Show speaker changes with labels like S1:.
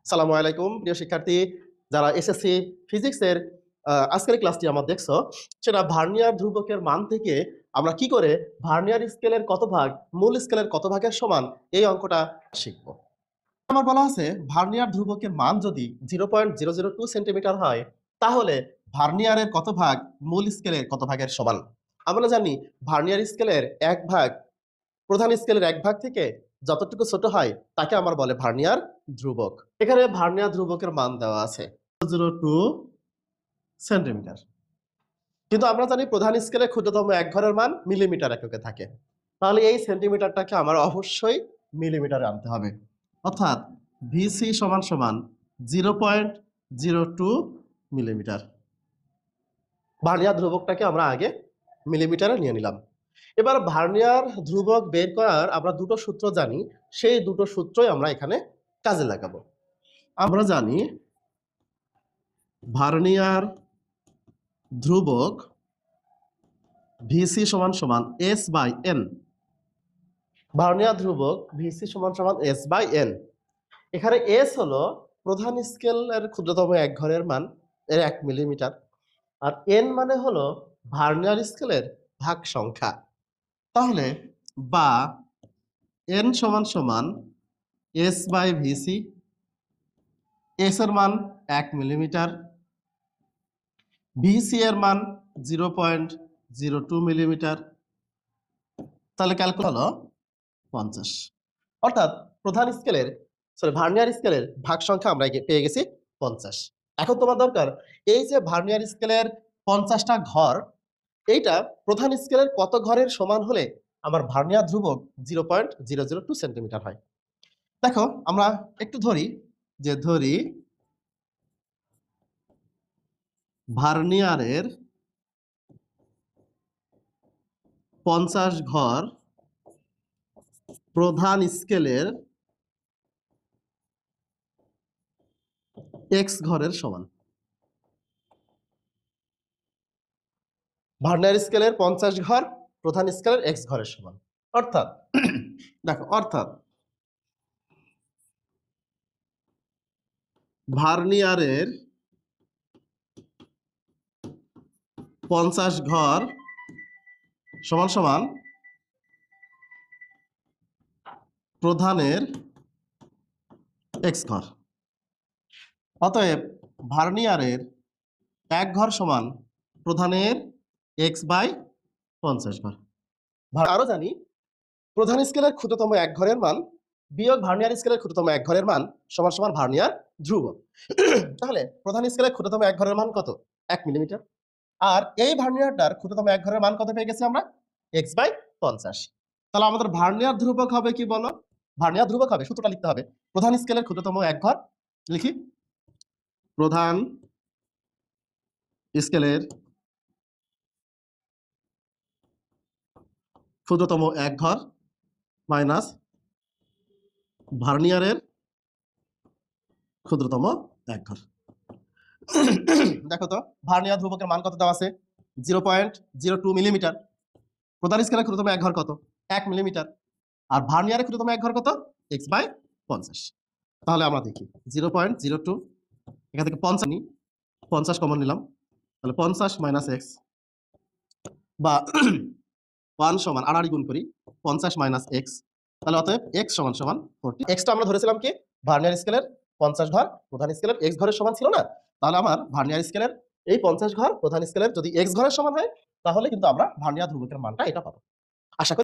S1: সালামু আলাইকুম প্রিয় শিক্ষার্থী, যারা এসএসসি ফিজিক্সের আজকের ক্লাসটি আমার দেখছো, সেটা ভার্নিয়ার ধ্রুবকের মান থেকে আমরা কি করে ভার্নিয়ার স্কেলের কত ভাগ মূল স্কেলের কত ভাগের সমান এই অঙ্কটা শিখব। আমার বলা আছে ভার্নিয়ার ধ্রুবকের মান যদি 0.002 সেন্টিমিটার হয়, তাহলে ভার্নিয়ারের কত ভাগ মূল স্কেলের কত ভাগের সমান। আমরা জানি ভার্নিয়ার স্কেলের এক ভাগ প্রধান স্কেলের এক ভাগ থেকে যতটুকু ছোট হয় তাকে আমার বলে ভার্নিয়ার ধ্রুবক। এখানে ভার্নিয়ার ধ্রুবকের মান দেওয়া আছে 0.02 সেন্টিমিটার, কিন্তু আমরা জানি প্রধান স্কেলে ক্ষুদ্রতম এক ঘরের মান মিলিমিটার এককে থাকে। তাহলে এই সেন্টিমিটারটাকে আমার অবশ্যই মিলিমিটারে আনতে হবে, অর্থাৎ ভিসি সমান সমান 0.02 মিলিমিটার। ভার্নিয়ার ধ্রুবকটাকে আমরা আগে মিলিমিটারে নিয়ে নিলাম। এবার ভার্নিয়ার ধ্রুবক বের করার আমরা দুটো সূত্র জানি, সেই দুটো সূত্রই আমরা এখানে কাজে লাগাবো। আমরা জানি ভার্নিয়ার ধ্রুবক ভিসি সমান সমান এস বাই এন। ভার্নিয়ার ধ্রুবক ভিসি সমান সমান এস বাই এন। এখানে এস হলো প্রধান স্কেলের ক্ষুদ্রতম এক ঘরের মান, এর 1 মিলিমিটার, আর এন মানে হলো ভার্নিয়ার স্কেলের ভাগ সংখ্যা। তাহলে বা এন সমান সমান এস বাই ভিসি, এস এর মান 1 মিলিমিটার, ভিসি এর মান 0.02 মিলিমিটার। তাহলে ক্যালকুলেট হলো 50। অর্থাৎ প্রধান স্কেলের ভার্নিয়ার স্কেলের ভাগ সংখ্যা আমরা পেয়ে গেছি 50। এখন তোমার দরকার এই যে ভার্নিয়ার স্কেলের 50টা ঘর, এইটা প্রধান স্কেলের কত ঘরের সমান হলে আমার ভার্নিয়ার ধ্রুবক 0.002 সেন্টিমিটার হয়। দেখো আমরা একটু ধরি ভার্নিয়ারের 50 ঘর প্রধান স্কেলের এক্স ঘরের সমান। ভার্নিয়ার স্কেলের 50 ঘর প্রধান স্কেলের এক্স ঘরের সমান। অর্থাৎ দেখো, অর্থাৎ ভার্নিয়ারের 50 ঘর সমান সমান প্রধানের এক্স ঘর। অতএব ভার্নিয়ারের এক ঘর সমান প্রধানের এক্স বাই 50 ঘর। আরো জানি প্রধান স্কেলের ক্ষুদ্রতম এক ঘরের মান বিয়োগ ভার্নিয়ার স্কেলের ক্ষুদ্রতম এক ঘরের মান সমান সমান ভার্নিয়ার ধ্রুবক। তাহলে প্রধান স্কেলের ক্ষুদ্রতম এক ঘরের মান কত? 1 মিলিমিটার। আর এই ভার্নিয়ারটার ক্ষুদ্রতম এক ঘরের মান কত পেয়ে গেছি আমরা? X by 50। তাহলে আমাদের ভার্নিয়ার ধ্রুবক হবে কি বলো? ভার্নিয়ার ধ্রুবক হবে, সূত্রটা লিখতে হবে, প্রধান স্কেলের ক্ষুদ্রতম এক ঘর, লিখি প্রধান স্কেলের ক্ষুদ্রতম এক ঘর মাইনাস ভার্নিয়ারের ক্ষুদ্রতম এক ঘর। দেখো তো ভার্নিয়ার ধ্রুবকের মান কত দেওয়া আছে? 0.02 মিলিমিটার। প্রধান স্কেলের ক্ষুদ্রতম এক ঘর কত? 1 মিলিমিটার। আর ভার্নিয়ারের ক্ষুদ্রতম এক ঘর কত? X by 50। তাহলে আমরা দেখি 0.02, এখান থেকে 50 নিই, 50 কমন নিলাম, তাহলে 50 মাইনাস এক্স বা 1 সমান আড়াআড়ি গুণ করি 50 মাইনাস এক্স, তাহলে অতএব এক্স সমান সমান 40। এক্সটা আমরা ধরেছিলাম কি ভার্নিয়ার স্কেলের 50 ঘর প্রধান স্কেলের এক্স ঘরের সমান ছিল না? তাহলে আমার ভার্নিয়ার স্কেলের এই 50 ঘর প্রধান স্কেলের যদি এক্স ঘরের সমান হয়, তাহলে কিন্তু আমরা ভার্নিয়ার ধ্রুবকের মানটা এটা পাবো। আশা করি